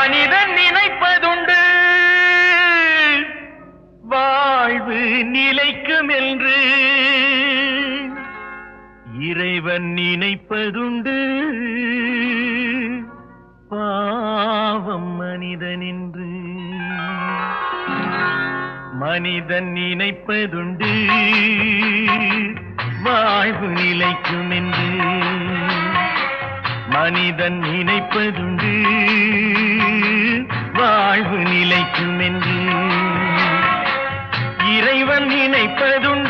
மனிதன் நினைப்பதுண்டு வாழ்வு நிலைக்கும் என்று, இறைவன் நினைப்பதுண்டு பாவம் மனிதன் என்று. மனிதன் நினைப்பதுண்டு வாழ்வு நிலைக்கும் என்று, மனிதன் நினைப்பதுண்டு வாழ்வு நிலைக்கும் என்று, இறைவன் நினைப்பதுண்டு